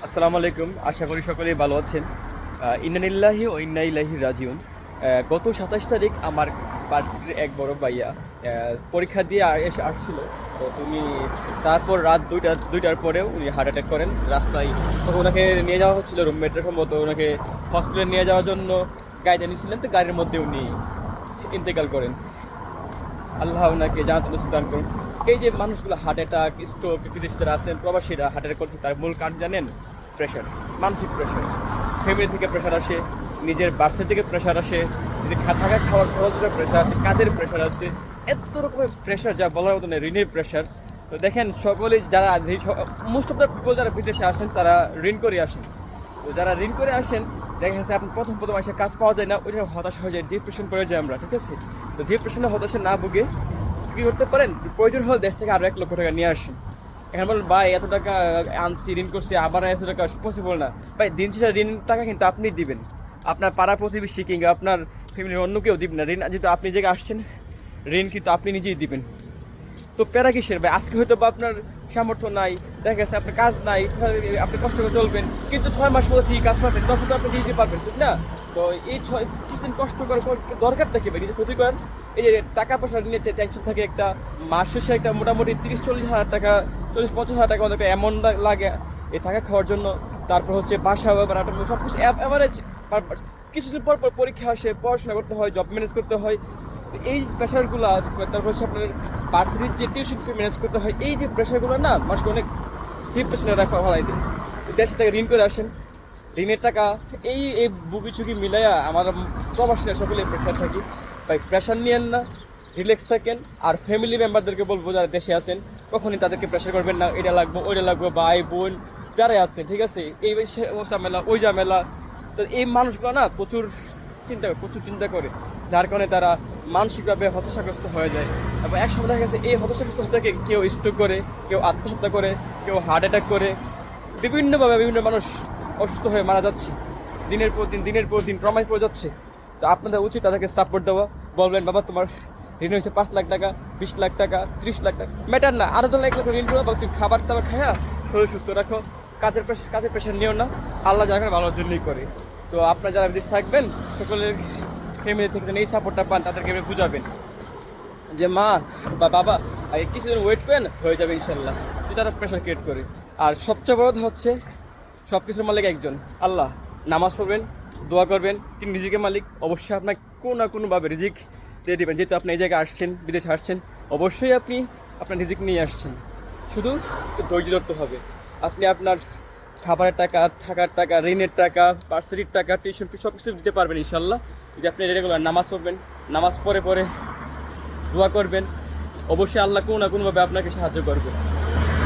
আসসালামু আলাইকুম। আশা করি সকলেই ভালো আছেন। ইন্না লিল্লাহি ও ইন্না ইলাইহি রাজিউন। গত ২৭ তারিখ আমার ভার্সিটির এক বড় ভাইয়া পরীক্ষা দিয়ে এসে আসছিল। তো তারপর রাত দুইটার পরেও উনি হার্ট অ্যাটাক করেন রাস্তায়। তখন ওনাকে নিয়ে যাওয়া হচ্ছিল, রুমমেটের সম্ভবত ওনাকে হসপিটালে নিয়ে যাওয়ার জন্য গাড়িতে নিয়েছিলেন। তো গাড়ির মধ্যে উনি ইন্তেকাল করেন। আল্লাহ ওনাকে জান্নাতুল নসিব দান করুন। এই যে মানুষগুলো হার্ট অ্যাটাক, স্ট্রোক, বিদেশে যারা আছেন প্রবাসীরা হার্ট অ্যাটাক করছে, তার মূল কারণ জানেন? প্রেশার, মানসিক প্রেশার। ফ্যামিলি থেকে প্রেশার আসে, নিজের বার্সের থেকে প্রেশার আসে, নিজের থাকা খাওয়ার খরচের প্রেশার আসে, কাজের প্রেশার আছে, এত রকমের প্রেশার যা বলার মতো নেই। ঋণের প্রেশার। তো দেখেন সকলেই যারা মোস্ট অফ দ্য পিপল যারা বিদেশে আসেন তারা ঋণ করে আসেন। তো যারা ঋণ করে আসেন দেখা গেছে আপনি প্রথম এসে কাজ পাওয়া যায় না, ওইটা হতাশ হয়ে যায়, ডিপ্রেশন পড়ে যায় আমরা, ঠিক আছে? তো ডিপ্রেশনে হতাশা না ভুগে কী করতে পারেন? প্রয়োজন হলে দেশ থেকে আরও 1 লক্ষ টাকা নিয়ে আসেন। এখন বলেন ভাই এত টাকা আনছি, ঋণ করছি, আবার এত টাকা পসিবল না। ভাই দিন শেষে ঋণ টাকা কিন্তু আপনি দিবেন, আপনার পাড়া প্রতিবেশী কিংবা আপনার ফ্যামিলির অন্য কেউ দিবেন না। ঋণ যেহেতু আপনি জায়গায় আসছেন, ঋণ কিন্তু আপনি নিজেই দিবেন। তো প্যারা কিসের ভাই? আজকে হয়তো বা আপনার সামর্থ্য নাই, দেখা গেছে আপনার কাজ নাই, আপনি কষ্ট করে চলবেন, কিন্তু 6 মাস পরে ঠিক কাজ পাবেন, তখন তো আপনি দিতে পারবেন, ঠিক না? তো এই 6 কষ্ট করার দরকারটা কি ভাই? নিজে ক্ষতি করেন। এই যে টাকা পয়সা নিয়ে টেনশন থাকে, একটা মাস শেষে একটা মোটামুটি 30-40 হাজার টাকা, 40-50 হাজার টাকা একটা অ্যামাউন্ট লাগে এই টাকা খাওয়ার জন্য। তারপর হচ্ছে বাসা ব্যাপার, সব কিছু অ্যাভারেজ। কিছুদিন পর পরীক্ষা আসে, পড়াশোনা করতে হয়, জব ম্যানেজ করতে হয়। এই প্রেশারগুলো, তারপর হচ্ছে আপনার ভার্সিটির যে টিউশন ফি ম্যানেজ করতে হয়, এই যে প্রেশারগুলো না মানুষকে অনেক ডিপ্রেশনে রাখা ফেলাই দেয়। দেশে থেকে ঋণ করে আসেন, ঋণের টাকা এই বুকি চুকি মিলাইয়া আমার প্রবাসীরা সকলে প্রেশার থাকি। ভাই প্রেশার নিয়েন না, রিল্যাক্স থাকেন। আর ফ্যামিলি মেম্বারদেরকে বলবো যারা দেশে আছেন, কখনই তাদেরকে প্রেশার করবেন না, এটা লাগবো ওইটা লাগবো, ভাই বোন যারাই আছেন, ঠিক আছে? এই ঝামেলা ওই ঝামেলা। তো এই মানুষগুলো না প্রচুর চিন্তা করে, যার কারণে তারা মানসিকভাবে হতাশাগ্রস্ত হয়ে যায়। এবং একসময় দেখা গেছে এই হতাশাগ্রস্ত থেকে কেউ স্ট্রোক করে, কেউ আত্মহত্যা করে, কেউ হার্ট অ্যাটাক করে, বিভিন্নভাবে বিভিন্ন মানুষ অসুস্থ হয়ে মারা যাচ্ছে। দিনের পর দিন ট্রমায় পড়ে যাচ্ছে। তো আপনাদের উচিত তাদেরকে সাপোর্ট দেওয়া। বলবেন বাবা তোমার ঋণ হয়েছে 5 লাখ টাকা, 20 লাখ টাকা, 30 লাখ টাকা, ম্যাটার না, আরও 1 লাখ ঋণ করো, বা তুমি খাবার টাবার খায়া শরীর সুস্থ রাখো। কাজের প্রেশার নিও না, আল্লাহ যারা ভালোর জন্যই করে। তো আপনারা যারা বিদেশ থাকবেন সকলের ফ্যামিলি থেকে যেন এই সাপোর্টটা পান, তাদেরকে বুঝাবেন যে মা বা বাবা কিছুদিন ওয়েট করেন, হয়ে যাবে ইনশাল্লাহ। তো তারা প্রেশার ক্রিয়েট করে। আর সবচেয়ে বড় কথা হচ্ছে সব কিছুর মালিক একজন আল্লাহ। নামাজ পড়বেন, দোয়া করবেন, তিনি রিজিকের মালিক। অবশ্যই আপনাকে কোনো না কোনোভাবে রিজিক দিয়ে দেবেন। যেহেতু আপনি এই জায়গায় আসছেন, বিদেশে আসছেন, অবশ্যই আপনি আপনার রিজিক নিয়ে আসছেন। শুধু ধৈর্য ধরতে হবে। আপনি আপনার খাবারের টাকা, থাকার টাকা, ঋণের টাকা, ভার্সিটির টাকা, টিউশন ফি সব কিছু দিতে পারবেন ইনশাল্লাহ, যদি আপনি রেগুলার নামাজ পড়বেন। নামাজ পড়ে দোয়া করবেন, অবশ্যই আল্লাহ কোনো না কোনোভাবে আপনাকে সাহায্য করবে।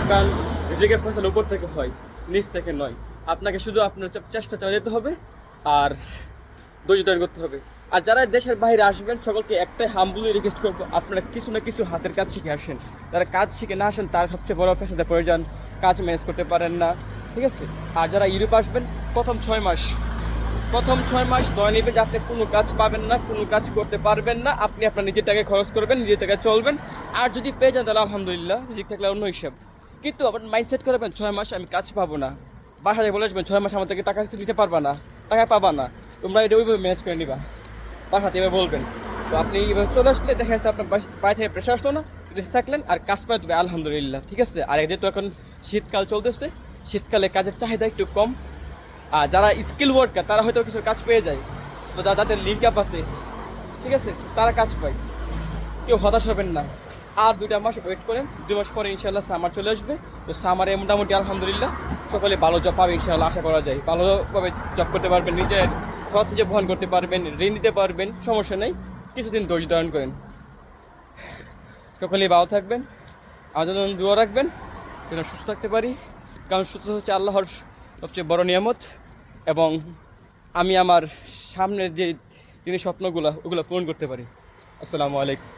কারণ রিজিকের ফয়সালা উপর থেকে হয়, নিচ থেকে নয়। আপনাকে শুধু আপনার চেষ্টা চালিয়ে যেতে হবে আর ধৈর্য ধারণ করতে হবে। আর যারা দেশের বাইরে আসবেন সকলকে একটাই হাম্বলি রিকোয়েস্ট করবো, আপনারা কিছু না কিছু হাতের কাজ শিখে আসেন। যারা কাজ শিখে না আসেন তারা সবচেয়ে বড় পেশাতে পড়ে যান, কাজ ম্যানেজ করতে পারেন না, ঠিক আছে? আর যারা ইউরোপ আসবেন প্রথম 6 মাস ধরে নেবে যে আপনি কোনো কাজ পাবেন না, কোনো কাজ করতে পারবেন না, আপনি আপনার নিজের টাকায় খরচ করবেন, নিজের টাকায় চলবেন। আর যদি পেয়ে যান তাহলে আলহামদুলিল্লাহ, রিজিক থাকলে অন্য হিসাব। কিন্তু আপনার মাইন্ডসেট করবেন 6 মাস আমি কাজ পাবো না। বাসায় বলে আসবেন 6 মাস আমার থেকে টাকা দিতে পারবা না, টাকা পাবা না, তোমরা এটা ওইভাবে ম্যানেজ করে নিবা, বাসাতে এভাবে বলবেন। তো আপনি এইভাবে চলে আসলে দেখা যাচ্ছে আপনার বাইরে থেকে প্রেশার আসলো না, দেশে থাকলেন আর কাজ পাই দেবে আলহামদুলিল্লাহ, ঠিক আছে? আর যেহেতু এখন শীতকাল চলতেছে, শীতকালে কাজের চাহিদা একটু কম। আর যারা স্কিল ওয়ার্কার তারা হয়তো কিছু কাজ পেয়ে যায়। তো যাদের লিঙ্ক আপ আছে, ঠিক আছে, তারা কাজ পায়। কেউ হতাশ হবেন না। আর 2টা মাস ওয়েট করেন, 2 মাস পরে ইনশাল্লাহ সামার চলে আসবে। তো সামারে মোটামুটি আলহামদুলিল্লাহ সকলে ভালো জব পাবে ইনশাল্লাহ, আশা করা যায়। ভালোভাবে জব করতে পারবেন, নিজের খরচ নিজে বহন করতে পারবেন, ঋণ দিতে পারবেন, সমস্যা নেই। কিছুদিন ধৈর্য ধারণ করেন। সকলেই ভালো থাকবেন, আমাদের জন্য দোয়া রাখবেন যেন সুস্থ থাকতে পারি। কারণ সুস্থ হচ্ছে আল্লাহর সবচেয়ে বড় নিয়ামত। এবং আমি আমার সামনের যে স্বপ্নগুলো ওগুলো পূরণ করতে পারি। আসসালামু আলাইকুম।